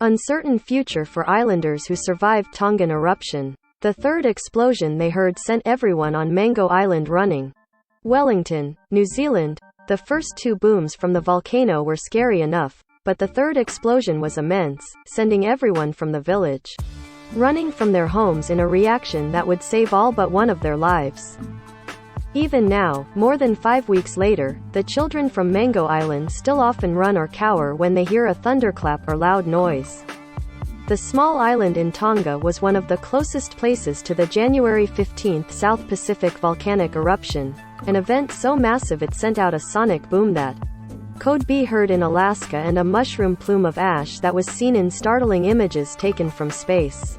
uncertain future for islanders who survived Tongan eruption. The third explosion they heard sent everyone on Mango Island running. Wellington, New Zealand. The first two booms from the volcano were scary enough, but the third explosion was immense, sending everyone from the village running from their homes in a reaction that would save all but one of their lives. Even now, more than 5 weeks later, the children from Mango Island still often run or cower when they hear a thunderclap or loud noise. The small island in Tonga was one of the closest places to the January 15 South Pacific volcanic eruption, an event so massive it sent out a sonic boom that could be heard in Alaska and a mushroom plume of ash that was seen in startling images taken from space.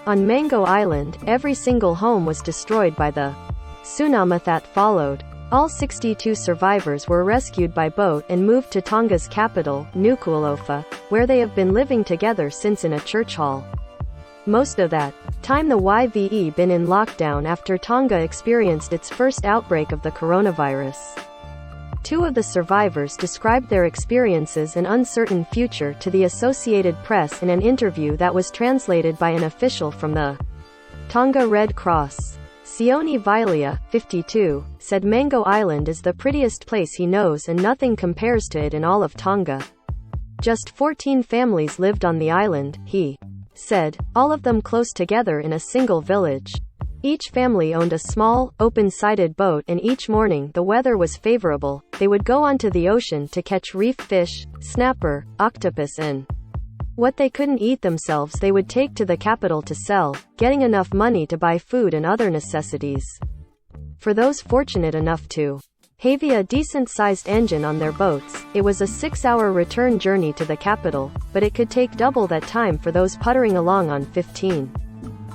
On Mango Island, every single home was destroyed by the tsunami that followed. All 62 survivors were rescued by boat and moved to Tonga's capital, Nuku'alofa, where they have been living together since in a church hall. Most of that time the YVE been in lockdown after Tonga experienced its first outbreak of the coronavirus. Two of the survivors described their experiences and uncertain future to the Associated Press in an interview that was translated by an official from the Tonga Red Cross. Sione Vilia, 52, said Mango Island is the prettiest place he knows and nothing compares to it in all of Tonga. Just 14 families lived on the island, he said, all of them close together in a single village. Each family owned a small, open-sided boat and each morning the weather was favorable, they would go onto the ocean to catch reef fish, snapper, octopus and what they couldn't eat themselves they would take to the capital to sell, getting enough money to buy food and other necessities. For those fortunate enough to have a decent-sized engine on their boats, it was a 6-hour return journey to the capital, but it could take double that time for those puttering along on 15.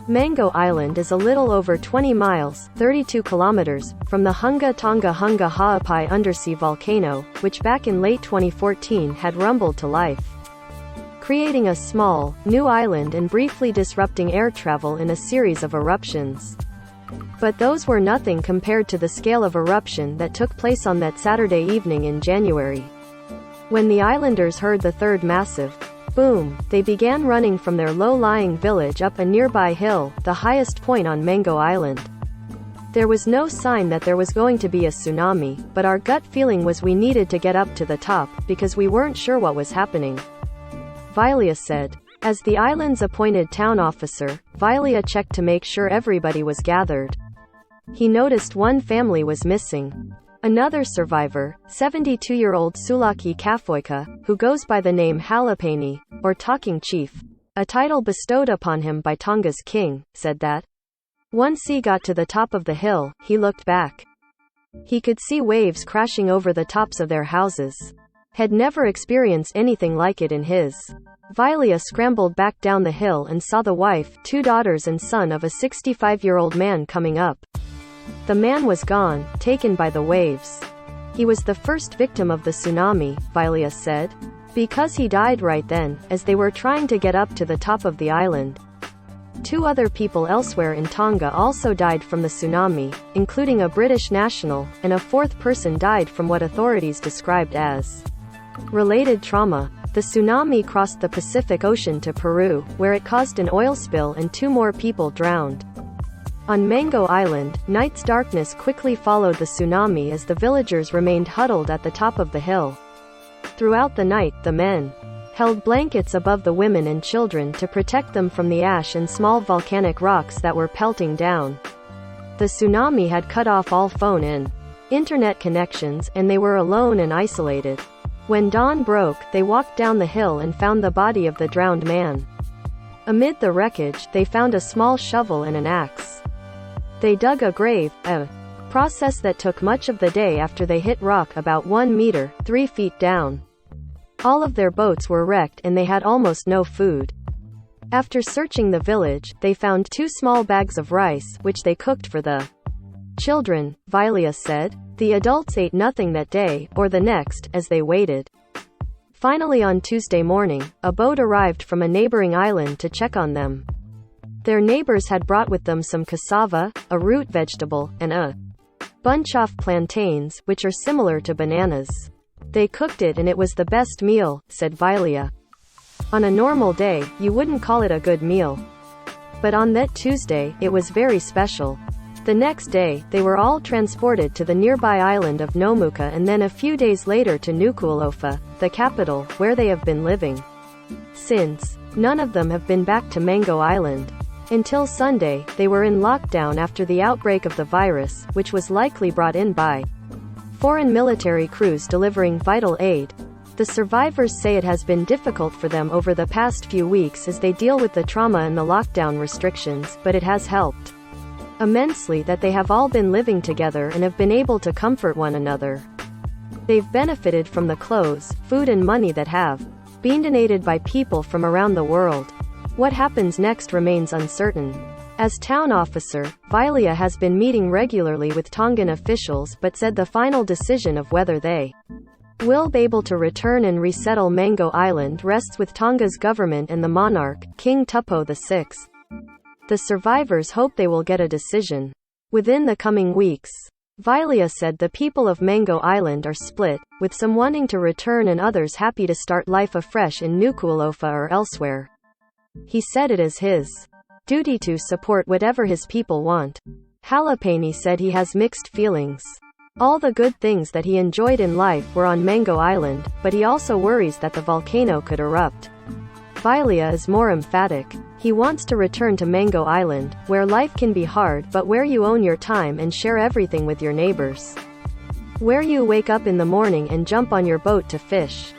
Mango Island is a little over 20 miles, 32 kilometers, from the Hunga Tonga Hunga Ha'apai undersea volcano, which back in late 2014 had rumbled to life, creating a small, new island and briefly disrupting air travel in a series of eruptions. But those were nothing compared to the scale of eruption that took place on that Saturday evening in January. When the islanders heard the third massive boom, they began running from their low-lying village up a nearby hill, the highest point on Mango Island. There was no sign that there was going to be a tsunami, but our gut feeling was we needed to get up to the top, because we weren't sure what was happening, Vilia said. As the island's appointed town officer, Vilia checked to make sure everybody was gathered. He noticed one family was missing. Another survivor, 72-year-old Sulaki Kafoika, who goes by the name Halapeni, or Talking Chief, a title bestowed upon him by Tonga's king, said that once he got to the top of the hill, he looked back. He could see waves crashing over the tops of their houses. Had never experienced anything like it in his. Vilia scrambled back down the hill and saw the wife, 2 daughters and son of a 65-year-old man coming up. The man was gone, taken by the waves. He was the first victim of the tsunami, Vilia said, because he died right then, as they were trying to get up to the top of the island. 2 other people elsewhere in Tonga also died from the tsunami, including a British national, and a 4th person died from what authorities described as related trauma. The tsunami crossed the Pacific Ocean to Peru, where it caused an oil spill and 2 more people drowned. On Mango Island, night's darkness quickly followed the tsunami as the villagers remained huddled at the top of the hill. Throughout the night, the men held blankets above the women and children to protect them from the ash and small volcanic rocks that were pelting down. The tsunami had cut off all phone and internet connections, and they were alone and isolated. When dawn broke, they walked down the hill and found the body of the drowned man. Amid the wreckage, they found a small shovel and an axe. They dug a grave, a process that took much of the day after they hit rock about 1 meter, 3 feet down. All of their boats were wrecked and they had almost no food. After searching the village, they found 2 small bags of rice, which they cooked for the children, Vilia said. The adults ate nothing that day, or the next, as they waited. Finally on Tuesday morning, a boat arrived from a neighboring island to check on them. Their neighbors had brought with them some cassava, a root vegetable, and a bunch of plantains, which are similar to bananas. They cooked it and it was the best meal, said Vilia. On a normal day, you wouldn't call it a good meal. But on that Tuesday, it was very special. The next day, they were all transported to the nearby island of Nomuka and then a few days later to Nuku'alofa, the capital, where they have been living since. None of them have been back to Mango Island. Until Sunday, they were in lockdown after the outbreak of the virus, which was likely brought in by foreign military crews delivering vital aid. The survivors say it has been difficult for them over the past few weeks as they deal with the trauma and the lockdown restrictions, but it has helped immensely that they have all been living together and have been able to comfort one another. They've benefited from the clothes, food and money that have been donated by people from around the world. What happens next remains uncertain. As town officer, Vilia has been meeting regularly with Tongan officials but said the final decision of whether they will be able to return and resettle Mango Island rests with Tonga's government and the monarch, King Tupou VI. The survivors hope they will get a decision within the coming weeks. Vilia said the people of Mango Island are split, with some wanting to return and others happy to start life afresh in Nuku'alofa or elsewhere. He said it is his duty to support whatever his people want. Halapani said he has mixed feelings. All the good things that he enjoyed in life were on Mango Island, but he also worries that the volcano could erupt. Vilia is more emphatic. He wants to return to Mango Island, where life can be hard but where you own your time and share everything with your neighbors. Where you wake up in the morning and jump on your boat to fish.